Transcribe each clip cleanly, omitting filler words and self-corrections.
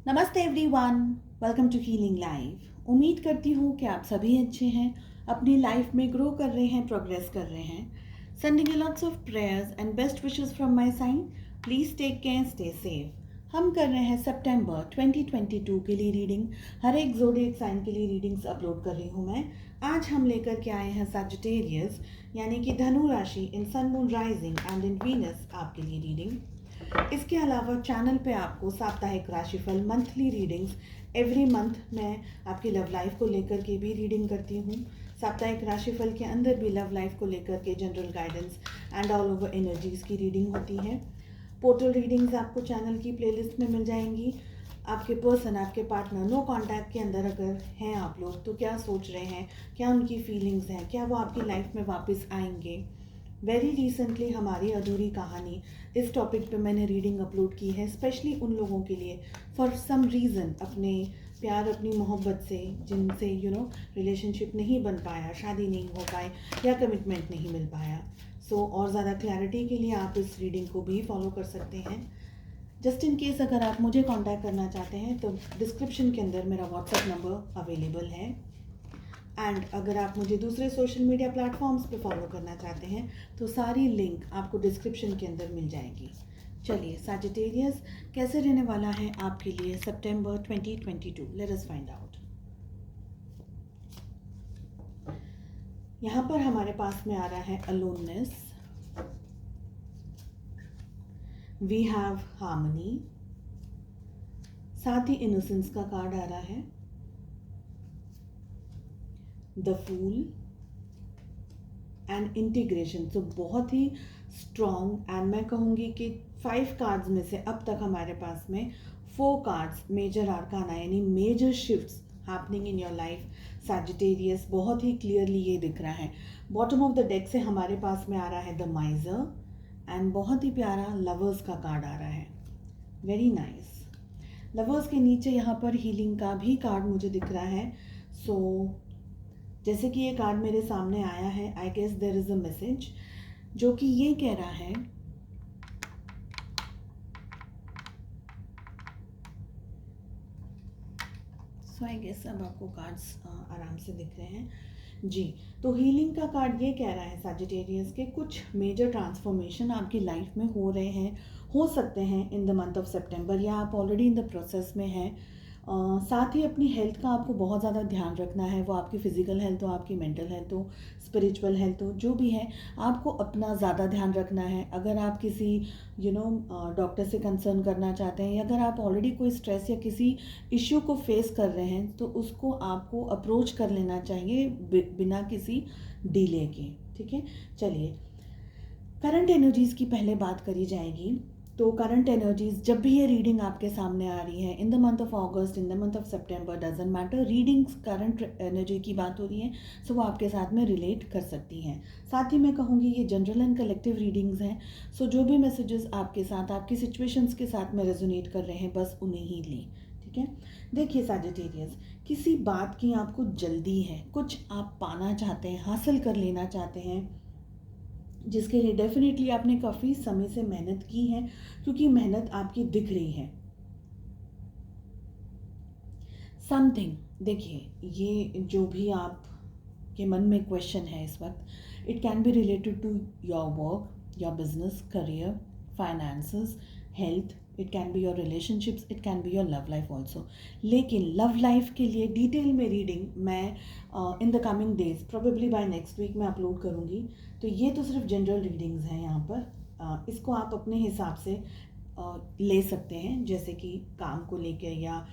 नमस्ते everyone, welcome to Healing Life. उम्मीद करती हूँ कि आप सभी अच्छे हैं, अपनी लाइफ में ग्रो कर रहे हैं, प्रोग्रेस कर रहे हैं। Sending you lots of prayers and best wishes from my side. Please take care, stay safe. हम कर रहे हैं सितंबर 2022 के लिए रीडिंग। हर एक ज़ोडिएक साइन के लिए रीडिंग्स अपलोड कर रही हूँ मैं। आज हम लेकर के आए हैं सजिटेरियस यानी कि धनु राशि in sun moon rising and in Venus आपके लिए रीडिंग। इसके अलावा चैनल पे आपको साप्ताहिक राशिफल, मंथली रीडिंग्स, एवरी मंथ मैं आपकी लव लाइफ को लेकर के भी रीडिंग करती हूँ। साप्ताहिक राशिफल के अंदर भी लव लाइफ को लेकर के general guidance and all over energies की रीडिंग होती है। पोर्टल रीडिंग्स आपको चैनल की प्लेलिस्ट में मिल जाएंगी। आपके पर्सन, आपके पार्टनर नो कांटेक्ट के अंदर अगर हैं आप लोग, तो क्या सोच रहे हैं, क्या उनकी फीलिंग्स हैं, क्या वो आपकी लाइफ में वापस आएंगे। वेरी रिसेंटली हमारी अधूरी कहानी इस टॉपिक पे मैंने रीडिंग अपलोड की है, स्पेशली उन लोगों के लिए फॉर सम रीज़न अपने प्यार, अपनी मोहब्बत से जिनसे रिलेशनशिप नहीं बन पाया, शादी नहीं हो पाई या कमिटमेंट नहीं मिल पाया। सो और ज़्यादा क्लैरिटी के लिए आप इस रीडिंग को भी फॉलो कर सकते हैं। जस्ट इन केस अगर आप मुझे कांटेक्ट करना चाहते हैं तो डिस्क्रिप्शन के अंदर मेरा व्हाट्सएप नंबर अवेलेबल है। एंड अगर आप मुझे दूसरे सोशल मीडिया प्लेटफॉर्म्स पे फॉलो करना चाहते हैं तो सारी लिंक आपको डिस्क्रिप्शन के अंदर मिल जाएगी। चलिए, सजिटेरियस कैसे रहने वाला है आपके लिए सितंबर 2022, लेट अस फाइंड आउट। यहाँ पर हमारे पास में आ रहा है अलोननेस, वी हैव हार्मनी, साथ ही इनोसेंस का कार्ड आ रहा है, द फूल एंड इंटीग्रेशन। तो बहुत ही स्ट्रॉन्ग, एंड मैं कहूँगी कि 5 कार्ड्स में से अब तक हमारे पास में 4 कार्ड्स मेजर आर्काना यानी major shifts happening in your life Sagittarius. बहुत ही क्लियरली ये दिख रहा है। बॉटम ऑफ द डेक से हमारे पास में आ रहा है द माइजर एंड बहुत ही प्यारा लवर्स का कार्ड आ रहा है। Very nice. लवर्स के नीचे यहाँ पर हीलिंग का भी कार्ड मुझे दिख रहा है। सो जैसे कि ये कार्ड मेरे सामने आया है, I guess there is a message जो कि ये कह रहा है सो आई गेस अब आपको कार्ड्स आराम से दिख रहे हैं जी। तो हीलिंग का कार्ड ये कह रहा है सजिटेरियस के कुछ मेजर ट्रांसफॉर्मेशन आपकी लाइफ में हो रहे हैं, हो सकते हैं इन द मंथ ऑफ सितंबर, या आप ऑलरेडी इन द प्रोसेस में हैं। साथ ही अपनी हेल्थ का आपको बहुत ज़्यादा ध्यान रखना है, वो आपकी फ़िज़िकल हेल्थ हो, आपकी मेंटल हेल्थ हो, स्पिरिचुअल हेल्थ हो, जो भी है आपको अपना ज़्यादा ध्यान रखना है। अगर आप किसी डॉक्टर से कंसर्न करना चाहते हैं, या अगर आप ऑलरेडी कोई स्ट्रेस या किसी इश्यू को फेस कर रहे हैं तो उसको आपको अप्रोच कर लेना चाहिए बिना किसी डिले के। ठीक है, चलिए करंट एनर्जीज़ की पहले बात करी जाएगी। तो करंट एनर्जीज, जब भी ये रीडिंग आपके सामने आ रही है in the month of August, in the month of September, doesn't matter, readings current energy की बात हो रही है, सो वो आपके साथ में रिलेट कर सकती हैं। साथ ही मैं कहूँगी ये जनरल एंड कलेक्टिव रीडिंग्स हैं। सो जो भी मैसेजेस आपके साथ, आपकी सिचुएशंस के साथ में रेजोनेट कर रहे हैं, बस उन्हें ही लें। ठीक है, देखिए सजिटेरियस, किसी बात की आपको जल्दी है, कुछ आप पाना चाहते हैं, हासिल कर लेना चाहते हैं, जिसके लिए डेफिनेटली आपने काफ़ी समय से मेहनत की है, क्योंकि मेहनत आपकी दिख रही है। समथिंग, देखिए ये जो भी आप के मन में क्वेश्चन है इस वक्त, it can be related to your work, your business, career, finances, health, it can be your relationships, it can be your love life also. लेकिन लव लाइफ के लिए डिटेल में रीडिंग मैं in the coming days, probably by next week मैं upload करूँगी। तो ये तो सिर्फ जनरल रीडिंग्स हैं यहाँ पर। इसको आप अपने हिसाब से ले सकते हैं, जैसे कि काम को लेकर या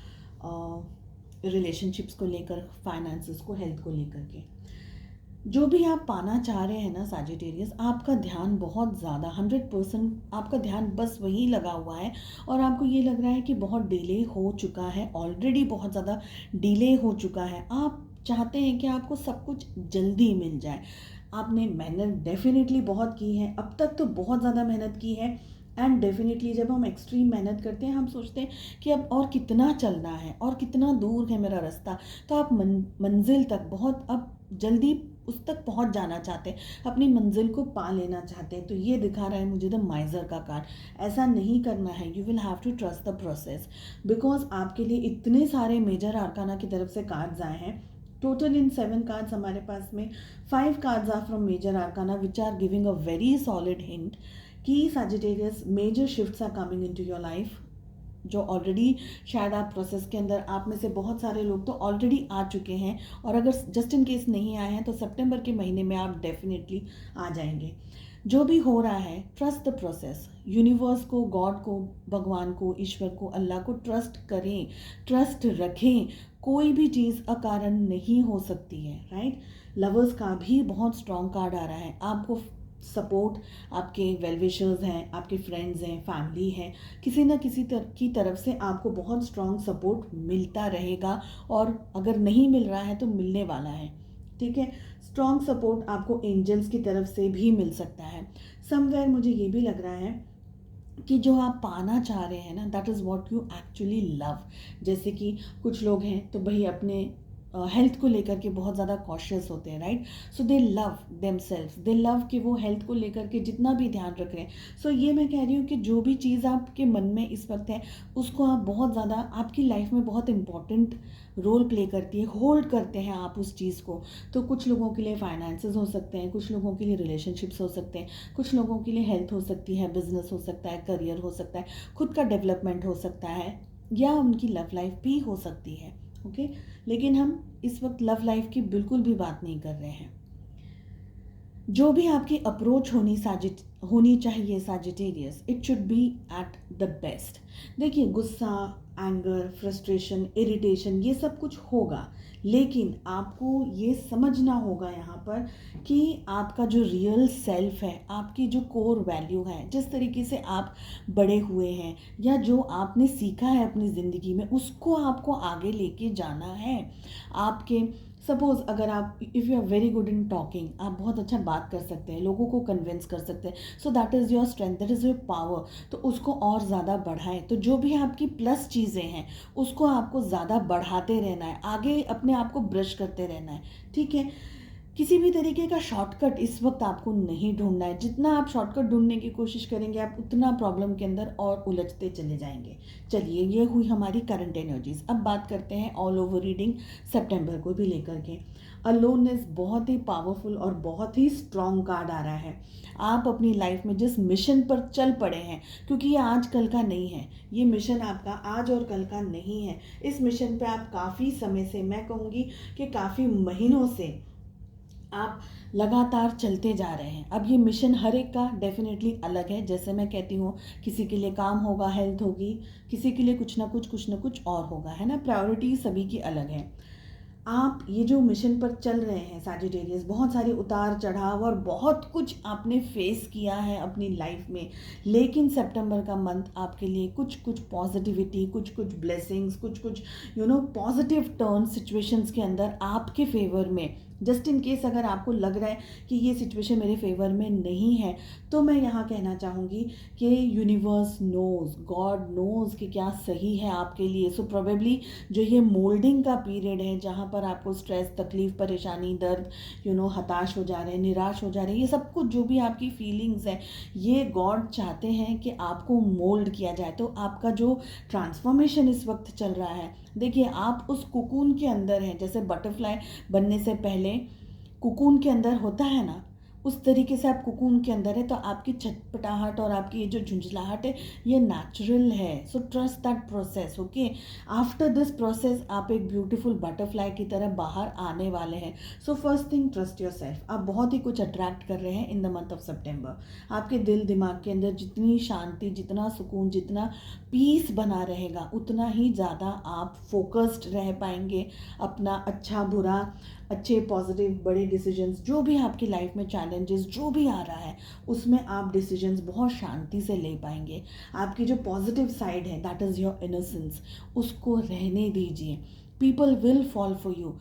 रिलेशनशिप्स को लेकर, फाइनेंसेस को, हेल्थ को लेकर के। जो भी आप पाना चाह रहे हैं ना सजिटेरियस, आपका ध्यान बहुत ज़्यादा 100% आपका ध्यान बस वही लगा हुआ है, और आपको ये लग रहा है कि बहुत डिले हो चुका है, ऑलरेडी बहुत ज़्यादा डिले हो चुका है। आप चाहते हैं कि आपको सब कुछ जल्दी मिल जाए। आपने मेहनत डेफिनेटली बहुत की है, अब तक तो बहुत ज़्यादा मेहनत की है, एंड डेफिनेटली जब हम एक्सट्रीम मेहनत करते हैं, हम सोचते हैं कि अब और कितना चलना है और कितना दूर है मेरा रास्ता, तो आप मंजिल तक बहुत अब जल्दी उस तक पहुंच जाना चाहते हैं, अपनी मंजिल को पा लेना चाहते हैं। तो ये दिखा रहा है मुझे द माइजर का कार्ड। ऐसा नहीं करना है, you will have to trust the process, because आपके लिए इतने सारे मेजर आर्काना की तरफ से कार्ड्स आए हैं। टोटल इन 7 कार्ड्स हमारे पास में 5 cards are from major arcana which are giving a very solid hint कि Sagittarius major shifts are coming into your life, जो ऑलरेडी शायद आप प्रोसेस के अंदर, आप में से बहुत सारे लोग तो ऑलरेडी आ चुके हैं, और अगर जस्ट इन केस नहीं आए हैं तो सितंबर के महीने में आप डेफिनेटली आ जाएंगे। जो भी हो रहा है, ट्रस्ट द प्रोसेस। यूनिवर्स को, गॉड को, भगवान को, ईश्वर को, अल्लाह को ट्रस्ट करें, ट्रस्ट रखें। कोई भी चीज़ अकारण नहीं हो सकती है, राइट। लवर्स का भी बहुत स्ट्रॉन्ग कार्ड आ रहा है। आपको सपोर्ट आपके वेल विशर्स हैं, आपके फ्रेंड्स हैं, फैमिली है, किसी न किसी की तरफ से आपको बहुत स्ट्रॉन्ग सपोर्ट मिलता रहेगा, और अगर नहीं मिल रहा है तो मिलने वाला है, ठीक है। स्ट्रॉन्ग सपोर्ट आपको एंजल्स की तरफ से भी मिल सकता है। समवेयर मुझे ये भी लग रहा है कि जो आप पाना चाह रहे हैं ना, that is what you actually love. जैसे कि कुछ लोग हैं तो भाई अपने हेल्थ को लेकर के बहुत ज़्यादा कॉशियस होते हैं, राइट। सो दे लव देम सेल्फ, दे लव कि वो हेल्थ को लेकर के जितना भी ध्यान रख रहे हैं। सो ये मैं कह रही हूँ कि जो भी चीज़ आपके मन में इस वक्त है, उसको आप बहुत ज़्यादा, आपकी लाइफ में बहुत इंपॉर्टेंट रोल प्ले करती है, होल्ड करते हैं आप उस चीज़ को। तो कुछ लोगों के लिए फाइनेंसेस हो सकते हैं, कुछ लोगों के लिए रिलेशनशिप्स हो सकते हैं, कुछ लोगों के लिए हेल्थ हो सकती है, बिजनेस हो सकता है, करियर हो सकता है, खुद का डेवलपमेंट हो सकता है, या उनकी लव लाइफ भी हो सकती है, ओके। लेकिन हम इस वक्त लव लाइफ की बिल्कुल भी बात नहीं कर रहे हैं। जो भी आपकी अप्रोच होनी चाहिए Sagittarius, it should be at the best. देखिए, गुस्सा, एंगर, फ्रस्ट्रेशन, इरिटेशन, ये सब कुछ होगा, लेकिन आपको ये समझना होगा यहाँ पर कि आपका जो रियल सेल्फ है, आपकी जो कोर वैल्यू है, जिस तरीके से आप बड़े हुए हैं या जो आपने सीखा है अपनी ज़िंदगी में, उसको आपको आगे लेके जाना है। आपके सपोज़ अगर आप, if you are very good in talking, आप बहुत अच्छा बात कर सकते हैं, लोगों को कन्विंस कर सकते हैं, so that is your strength, that is your power. तो उसको और ज़्यादा बढ़ाएं। तो जो भी आपकी प्लस चीज़ें हैं, उसको आपको ज़्यादा बढ़ाते रहना है, आगे अपने आप को ब्रश करते रहना है, ठीक है। किसी भी तरीके का शॉर्टकट इस वक्त आपको नहीं ढूंढना है। जितना आप शॉर्टकट ढूंढने की कोशिश करेंगे, आप उतना प्रॉब्लम के अंदर और उलझते चले जाएंगे। चलिए, ये हुई हमारी करंट एनर्जीज। अब बात करते हैं ऑल ओवर रीडिंग सितंबर को भी लेकर के। अलोननेस बहुत ही पावरफुल और बहुत ही स्ट्रॉन्ग कार्ड आ रहा है। आप अपनी लाइफ में जिस मिशन पर चल पड़े हैं, क्योंकि ये आज कल का नहीं है, ये मिशन आपका आज और कल का नहीं है। इस मिशन पे आप काफ़ी समय से, मैं कहूँगी कि काफ़ी महीनों से आप लगातार चलते जा रहे हैं। अब ये मिशन हर एक का डेफिनेटली अलग है। जैसे मैं कहती हूँ, किसी के लिए काम होगा, हेल्थ होगी, किसी के लिए कुछ ना कुछ और होगा, है ना। प्रायोरिटी सभी की अलग है। आप ये जो मिशन पर चल रहे हैं सजिटेरियस, बहुत सारे उतार चढ़ाव और बहुत कुछ आपने फेस किया है अपनी लाइफ में, लेकिन सितंबर का मंथ आपके लिए कुछ कुछ पॉजिटिविटी, कुछ कुछ ब्लेसिंग्स, कुछ कुछ पॉजिटिव टर्न सिचुएशंस के अंदर आपके फेवर में। जस्ट इन केस अगर आपको लग रहा है कि ये सिचुएशन मेरे फेवर में नहीं है, तो मैं यहाँ कहना चाहूँगी कि यूनिवर्स नोज़, गॉड नोज़ कि क्या सही है आपके लिए। सो प्रोबेबली जो ये मोल्डिंग का पीरियड है, जहाँ पर आपको स्ट्रेस, तकलीफ, परेशानी, दर्द, हताश हो जा रहे हैं, निराश हो जा रहे हैं, ये सब कुछ जो भी आपकी फीलिंग्स हैं, ये गॉड चाहते हैं कि आपको मोल्ड किया जाए। तो आपका जो ट्रांसफॉर्मेशन इस वक्त चल रहा है, देखिए, आप उस कुकून के अंदर हैं। जैसे बटरफ्लाई बनने से पहले कुकून के अंदर होता है ना, उस तरीके से आप कुकून के अंदर है। तो आपकी छटपटाहट और आपकी ये जो झुंझलाहट है, ये नेचुरल है। So trust that process, okay. After this process आप एक ब्यूटीफुल बटरफ्लाई की तरह बाहर आने वाले हैं। So first thing, trust your self. आप बहुत ही कुछ अट्रैक्ट कर रहे हैं इन द मंथ ऑफ सितंबर। आपके दिल दिमाग के अंदर जितनी शांति, जितना सुकून, जितना पीस बना रहेगा, उतना ही ज़्यादा आप फोकस्ड रह पाएंगे। अपना अच्छा बुरा, अच्छे पॉजिटिव बड़े डिसीजंस, जो भी आपकी लाइफ में चैलेंजेस जो भी आ रहा है, उसमें आप डिसीजंस बहुत शांति से ले पाएंगे। आपकी जो पॉजिटिव साइड है, दैट इज़ योर इनोसेंस, उसको रहने दीजिए। People will fall for you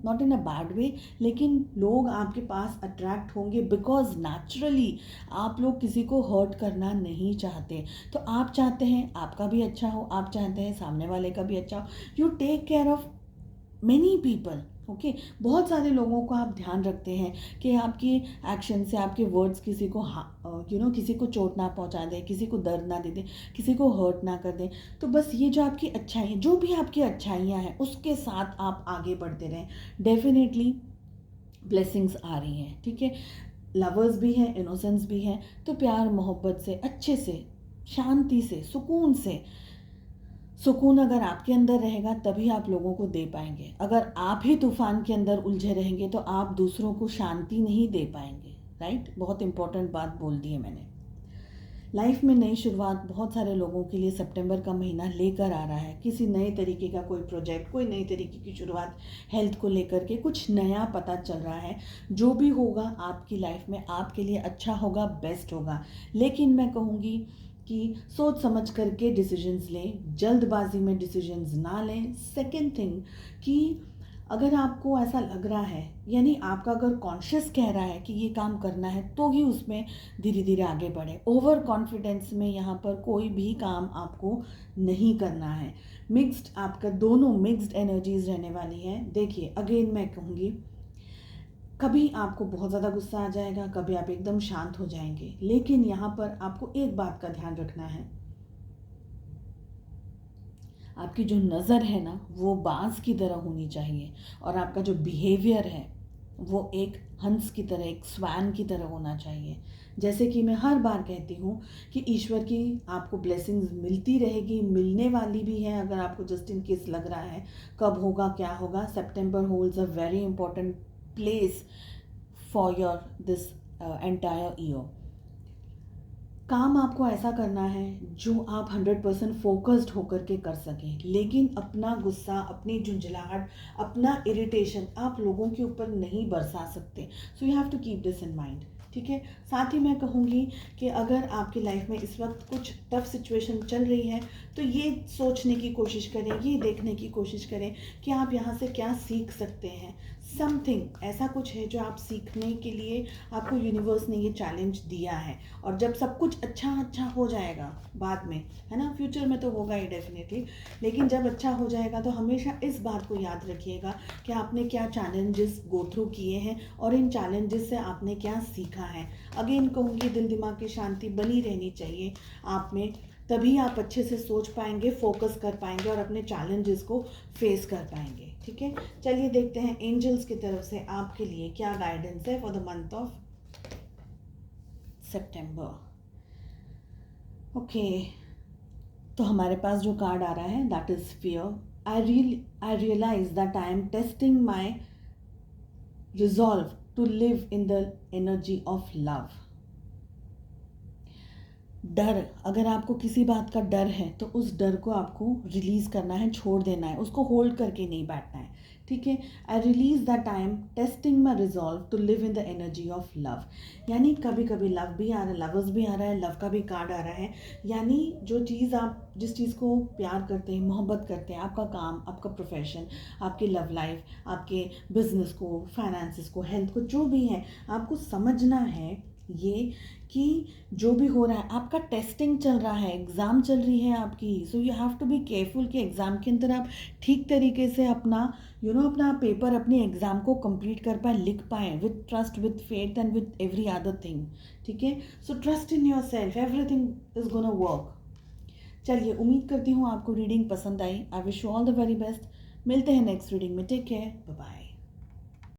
not in a bad way, लेकिन लोग आपके पास अट्रैक्ट होंगे बिकॉज नेचुरली आप लोग किसी को हर्ट करना नहीं चाहते। तो आप चाहते हैं आपका भी अच्छा हो, आप चाहते हैं सामने वाले का भी अच्छा हो। You take care of many people, okay बहुत सारे लोगों को आप ध्यान रखते हैं कि आपकी एक्शन से आपके वर्ड्स किसी को किसी को चोट ना पहुंचा दें, किसी को दर्द ना दे दें, किसी को हर्ट ना कर दें। तो बस ये जो आपकी अच्छाई, जो भी आपकी अच्छाइयाँ हैं उसके साथ आप आगे बढ़ते रहें। डेफिनेटली ब्लेसिंग्स आ रही हैं, ठीक है। लवर्स भी हैं, इनोसेंस भी हैं, तो प्यार मोहब्बत से, अच्छे से, शांति से, सुकून से, सुकून अगर आपके अंदर रहेगा तभी आप लोगों को दे पाएंगे। अगर आप ही तूफान के अंदर उलझे रहेंगे तो आप दूसरों को शांति नहीं दे पाएंगे। राइट, बहुत इंपॉर्टेंट बात बोल दी है मैंने। लाइफ में नई शुरुआत बहुत सारे लोगों के लिए सितंबर का महीना लेकर आ रहा है। किसी नए तरीके का कोई प्रोजेक्ट, कोई नई तरीके की शुरुआत, हेल्थ को लेकर के कुछ नया पता चल रहा है। जो भी होगा आपकी लाइफ में आपके लिए अच्छा होगा, बेस्ट होगा। लेकिन मैं कहूँगी कि सोच समझ करके डिसीजंस लें, जल्दबाजी में डिसीजंस ना लें। सेकंड थिंग कि अगर आपको ऐसा लग रहा है, यानी आपका अगर कॉन्शियस कह रहा है कि ये काम करना है, तो ही उसमें धीरे धीरे आगे बढ़े। ओवर कॉन्फिडेंस में यहाँ पर कोई भी काम आपको नहीं करना है। मिक्स्ड, आपका दोनों मिक्स्ड एनर्जीज रहने वाली हैं। देखिए अगेन मैं कहूँगी, कभी आपको बहुत ज़्यादा गुस्सा आ जाएगा, कभी आप एकदम शांत हो जाएंगे। लेकिन यहाँ पर आपको एक बात का ध्यान रखना है, आपकी जो नज़र है ना वो बाज की तरह होनी चाहिए, और आपका जो बिहेवियर है वो एक हंस की तरह, एक स्वैन की तरह होना चाहिए। जैसे कि मैं हर बार कहती हूँ कि ईश्वर की आपको ब्लेसिंग्स मिलती रहेगी, मिलने वाली भी है। अगर आपको जस्ट इन केस लग रहा है कब होगा क्या होगा, September holds a very important place for your this entire year. काम आपको ऐसा करना है जो आप 100% फोकस्ड होकर के कर सकें, लेकिन अपना गुस्सा, अपनी झुंझलाहट, अपना इरिटेशन आप लोगों के ऊपर नहीं बरसा सकते। So you have to keep this in mind, ठीक है। साथ ही मैं कहूँगी कि अगर आपकी लाइफ में इस वक्त कुछ टफ सिचुएशन चल रही है तो ये सोचने की कोशिश करें, ये देखने की कोशिश करें कि आप यहाँ से क्या सीख सकते हैं। समथिंग ऐसा कुछ है जो आप सीखने के लिए आपको यूनिवर्स ने ये चैलेंज दिया है। और जब सब कुछ अच्छा अच्छा हो जाएगा बाद में, है ना, फ्यूचर में तो होगा ही डेफिनेटली, लेकिन जब अच्छा हो जाएगा तो हमेशा इस बात को याद रखिएगा कि आपने क्या चैलेंजेस गो थ्रू किए हैं और इन चैलेंजेस से आपने क्या सीखा है। अगेन कहूँगी, दिल दिमाग की शांति बनी रहनी चाहिए आप में, तभी आप अच्छे से सोच पाएंगे, फोकस कर पाएंगे और अपने चैलेंजेस को फेस कर पाएंगे, ठीक है। चलिए देखते हैं एंजल्स की तरफ से आपके लिए क्या गाइडेंस है for the month of September. Okay, तो हमारे पास जो कार्ड आ रहा है that is fear. I realise that I am testing my resolve to live in the energy of love. डर, अगर आपको किसी बात का डर है तो उस डर को आपको रिलीज़ करना है, छोड़ देना है, उसको होल्ड करके नहीं बैठना है, ठीक है। I release that I am testing my resolve to live in the energy of love. यानी कभी कभी लव भी आ रहा है, लवर्स भी आ रहा है, लव का भी कार्ड आ रहा है। यानी जो चीज़ आप जिस चीज़ को प्यार करते हैं, मोहब्बत करते हैं, आपका काम, आपका प्रोफेशन, आपकी लव लाइफ, आपके बिजनेस को, फाइनेंसिस को, हेल्थ को, जो भी है, आपको समझना है ये कि जो भी हो रहा है, आपका टेस्टिंग चल रहा है, एग्ज़ाम चल रही है आपकी। So you have to be careful कि एग्ज़ाम के अंदर आप ठीक तरीके से अपना अपना पेपर, अपनी एग्ज़ाम को कंप्लीट कर पाए, लिख पाए with trust, with faith and with every other thing, ठीक है। So trust in yourself, everything is gonna work. चलिए, उम्मीद करती हूँ आपको रीडिंग पसंद आई। I wish you all the very best. मिलते हैं नेक्स्ट रीडिंग में। Take care, bye bye.